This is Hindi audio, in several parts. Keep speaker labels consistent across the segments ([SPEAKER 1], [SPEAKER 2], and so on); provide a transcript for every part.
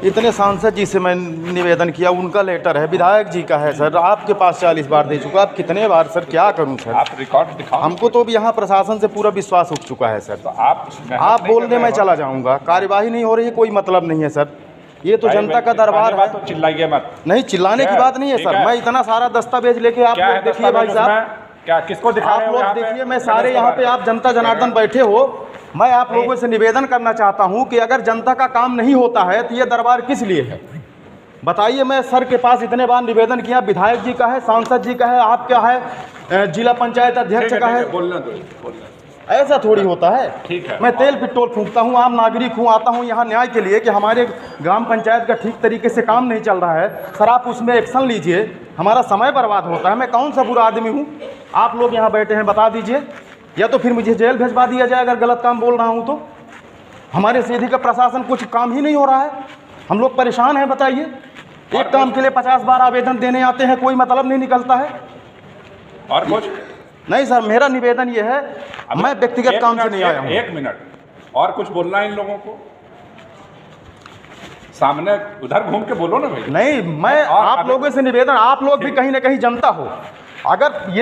[SPEAKER 1] इतने सांसद जी से मैं निवेदन किया, उनका लेटर है, विधायक जी का है सर, आपके पास 40 बार दे चुका, आप कितने बार सर क्या करूं सर?
[SPEAKER 2] आप रिकॉर्ड दिखाओ।
[SPEAKER 1] हमको तो अब यहाँ प्रशासन से पूरा विश्वास उठ चुका है सर।
[SPEAKER 2] तो
[SPEAKER 1] आप बोल दें मैं चला जाऊंगा, कार्यवाही नहीं हो रही है, कोई मतलब नहीं है सर। ये तो जनता का दरबार है।
[SPEAKER 2] तो चिल्लाइए मत।
[SPEAKER 1] नहीं, चिल्लाने की बात नहीं है सर। मैं इतना सारा दस्तावेज लेके, आप लोग देखिए भाई साहब,
[SPEAKER 2] क्या किसको दिखा रहे हो?
[SPEAKER 1] आप लोग देखिए, मैं सारे यहाँ पे, आप जनता जनार्दन बैठे हो, मैं आप लोगों से निवेदन करना चाहता हूँ कि अगर जनता का काम नहीं होता है तो ये दरबार किस लिए है बताइए। मैं सर के पास इतने बार निवेदन किया, विधायक जी का है, सांसद जी का है, आपका है, जिला पंचायत अध्यक्ष का है।
[SPEAKER 2] बोलना दो।
[SPEAKER 1] ऐसा थोड़ी होता है।
[SPEAKER 2] ठीक है।
[SPEAKER 1] मैं तेल पेट्रोल फूंकता हूँ, आम नागरिक हूँ, आता हूँ यहाँ न्याय के लिए कि हमारे ग्राम पंचायत का ठीक तरीके से काम नहीं चल रहा है सर, आप उसमें एक्शन लीजिए। हमारा समय बर्बाद होता है। मैं कौन सा बुरा आदमी हूँ? आप लोग यहाँ बैठे हैं, बता दीजिए, या तो फिर मुझे जेल भेजवा दिया जाए अगर गलत काम बोल रहा हूँ तो। हमारे सीधी का प्रशासन कुछ काम ही नहीं हो रहा है, हम लोग परेशान हैं। बताइए, एक काम के लिए 50 बार आवेदन देने आते हैं, कोई मतलब नहीं निकलता है।
[SPEAKER 2] और कुछ
[SPEAKER 1] नहीं सर, मेरा निवेदन ये है, मैं व्यक्तिगत काम से नहीं आया हूँ।
[SPEAKER 2] 1 मिनट और कुछ बोलना है इन लोगों को? सामने उधर घूम के बोलो ना भाई।
[SPEAKER 1] नहीं, मैं आप लोगों से निवेदन, आप लोग भी कहीं ना कहीं जनता हो। अगर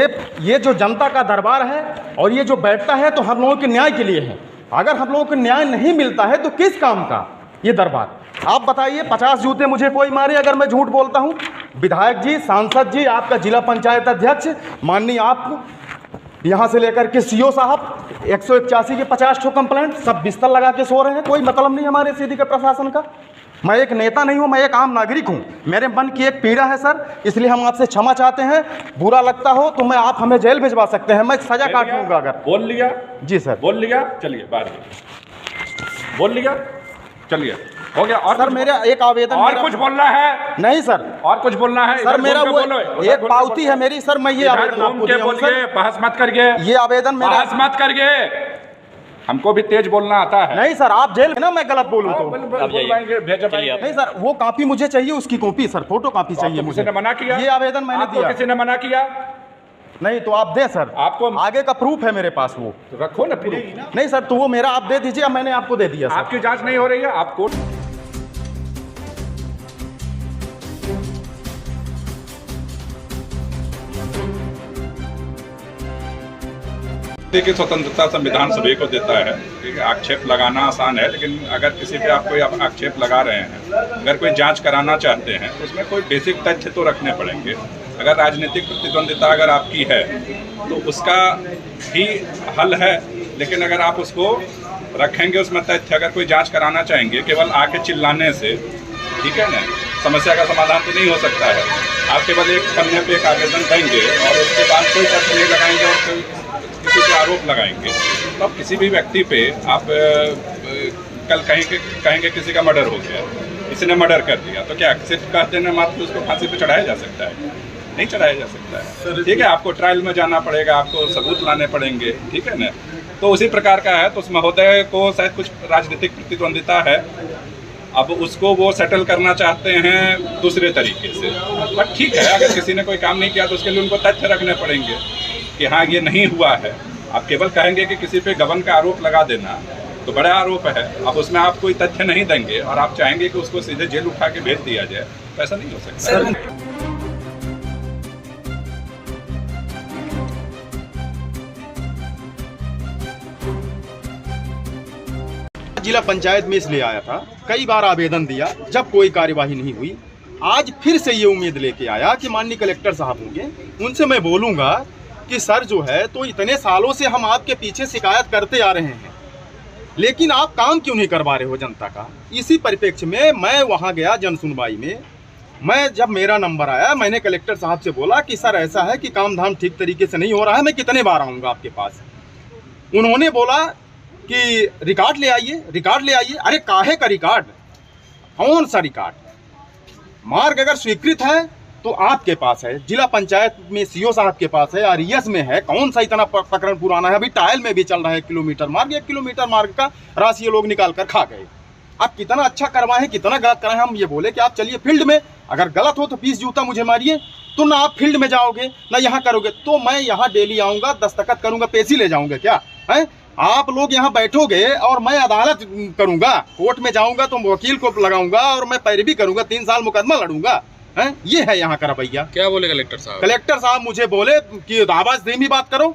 [SPEAKER 1] ये जो जनता का दरबार है और ये जो बैठता है तो हम लोगों के न्याय के लिए है। अगर हम लोगों को न्याय नहीं मिलता है तो किस काम का ये दरबार? आप बताइए, 50 जूते मुझे कोई मारे अगर मैं झूठ बोलता हूँ। विधायक जी, सांसद जी, आपका जिला पंचायत अध्यक्ष, माननीय आप, यहाँ से लेकर के सीओ साहब, 181 के 50 ठो कंप्लेंट, सब बिस्तर लगा के सो रहे हैं। कोई मतलब नहीं हमारे सीधी के प्रशासन का। मैं एक नेता नहीं हूँ, मैं एक आम नागरिक हूँ। मेरे मन की एक पीड़ा है सर, इसलिए हम आपसे क्षमा चाहते हैं। बुरा लगता हो तो मैं, आप हमें जेल भिजवा सकते हैं, मैं सजा काट लूँगा अगर।
[SPEAKER 2] बोल लिया
[SPEAKER 1] जी सर,
[SPEAKER 2] बोल लिया, चलिए बाहर बोल लिया, चलिए हो गया। और
[SPEAKER 1] सर मेरा एक आवेदन,
[SPEAKER 2] और कुछ बोलना है?
[SPEAKER 1] नहीं सर,
[SPEAKER 2] और कुछ बोलना है
[SPEAKER 1] सर? मेरा वो एक पावती है मेरी सर, मैं ये आवेदन आपको दिया हूं सर।
[SPEAKER 2] बहस मत करिए,
[SPEAKER 1] ये आवेदन मेरा,
[SPEAKER 2] बहस मत करिए। हमको भी तेज बोलना आता है।
[SPEAKER 1] नहीं सर, आप जेल में ना, मैं गलत बोलूं तो
[SPEAKER 2] नहीं
[SPEAKER 1] सर, वो कॉपी मुझे चाहिए, उसकी कॉपी सर, फोटो कॉपी चाहिए मुझे।
[SPEAKER 2] किसी ने मना किया?
[SPEAKER 1] ये आवेदन मैंने दिया।
[SPEAKER 2] किसी ने मना किया?
[SPEAKER 1] नहीं तो आप दे सर, आपको आगे का प्रूफ है मेरे पास, वो
[SPEAKER 2] तो रखो ना प्रूफ।
[SPEAKER 1] नहीं सर, तो वो मेरा आप दे दीजिए, मैंने आपको दे दिया सर।
[SPEAKER 2] आपकी जांच नहीं हो रही है, आप कोर्ट की स्वतंत्रता संविधान सभी को देता है। ठीक है, आक्षेप लगाना आसान है, लेकिन अगर किसी पे आप कोई आक्षेप लगा रहे हैं, अगर कोई जांच कराना चाहते हैं तो उसमें कोई बेसिक तथ्य तो रखने पड़ेंगे। अगर राजनीतिक प्रतिद्वंदिता अगर आपकी है तो उसका भी हल है, लेकिन अगर आप उसको रखेंगे उसमें तथ्य, अगर कोई जाँच कराना चाहेंगे केवल आके चिल्लाने से, ठीक है ना, समस्या का समाधान तो नहीं हो सकता है। आप केवल एक पन्ने पे एक आवेदन देंगे और उसके बाद कोई तथ्य नहीं लगाएंगे और कोई किसी पे आरोप लगाएंगे, तो अब किसी भी व्यक्ति पे आप कल कहेंगे किसी का मर्डर हो गया, किसी ने मर्डर कर दिया, तो क्या सिर्फ कहते हैं मात्र उसको फांसी पे चढ़ाया जा सकता है? नहीं चढ़ाया जा सकता है। ठीक है, आपको ट्रायल में जाना पड़ेगा, आपको सबूत लाने पड़ेंगे, ठीक है ना। तो उसी प्रकार का है। तो उस महोदय को शायद कुछ राजनीतिक प्रतिद्वंदिता है, अब उसको वो सेटल करना चाहते हैं दूसरे तरीके से। बट ठीक है, अगर किसी ने कोई काम नहीं किया तो उसके लिए उनको तथ्य रखने पड़ेंगे कि हाँ ये नहीं हुआ है। आप केवल कहेंगे कि किसी पे गबन का आरोप लगा देना तो बड़ा आरोप है, अब उसमें आप कोई तथ्य नहीं देंगे और आप चाहेंगे कि उसको सीधे जेल उठा के भेज दिया जाए, तो ऐसा नहीं हो सकता।
[SPEAKER 1] जिला पंचायत में इसलिए आया था, कई बार आवेदन दिया, जब कोई कार्यवाही नहीं हुई। आज फिर से ये उम्मीद लेके आया कि माननीय कलेक्टर साहब होंगे, उनसे मैं बोलूँगा कि सर जो है, तो इतने सालों से हम आपके पीछे शिकायत करते आ रहे हैं, लेकिन आप काम क्यों नहीं करवा रहे हो जनता का। इसी परिप्रेक्ष्य में मैं वहाँ गया जन सुनवाई में। मैं जब मेरा नंबर आया, मैंने कलेक्टर साहब से बोला कि सर ऐसा है कि काम धाम ठीक तरीके से नहीं हो रहा है, मैं कितने बार आऊँगा आपके पास। उन्होंने बोला कि रिकॉर्ड ले आइए, रिकॉर्ड ले आइए। अरे काहे का रिकॉर्ड, कौन सा रिकॉर्ड? मार्ग अगर स्वीकृत है तो आपके पास है, जिला पंचायत में सीओ साहब के पास है, आरईएस में है, कौन सा इतना प्रकरण पुराना है? अभी ट्रायल में भी चल रहा है किलोमीटर मार्ग। 1 किलोमीटर मार्ग का राशि ये लोग निकाल कर खा गए। आप कितना अच्छा करवाएं, कितना गलत कराएं, हम ये बोले कि आप चलिए फील्ड में, अगर गलत हो तो 20 जूता मुझे मारिए, तो ना आप फील्ड में जाओगे ना यहाँ करोगे, तो मैं यहाँ डेली आऊँगा, दस्तखत करूँगा, पेशी ले जाऊँगा क्या है? आप लोग यहाँ बैठोगे और मैं अदालत करूँगा, कोर्ट में जाऊँगा तो वकील को लगाऊंगा और मैं पैरवी करूँगा, 3 साल मुकदमा लड़ूंगा है? ये है यहाँ का रवैया।
[SPEAKER 3] क्या बोले कलेक्टर साहब?
[SPEAKER 1] कलेक्टर साहब मुझे बोले कि आवाज धीमी बात करो,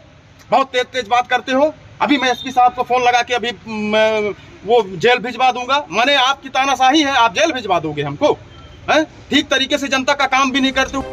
[SPEAKER 1] बहुत तेज तेज बात करते हो। अभी मैं एसपी साहब को फोन लगा के अभी वो जेल भिजवा दूंगा। माने आपकी तानाशाही है, आप जेल भिजवा दोगे हमको? हैं? ठीक तरीके से जनता का काम भी नहीं करते हो।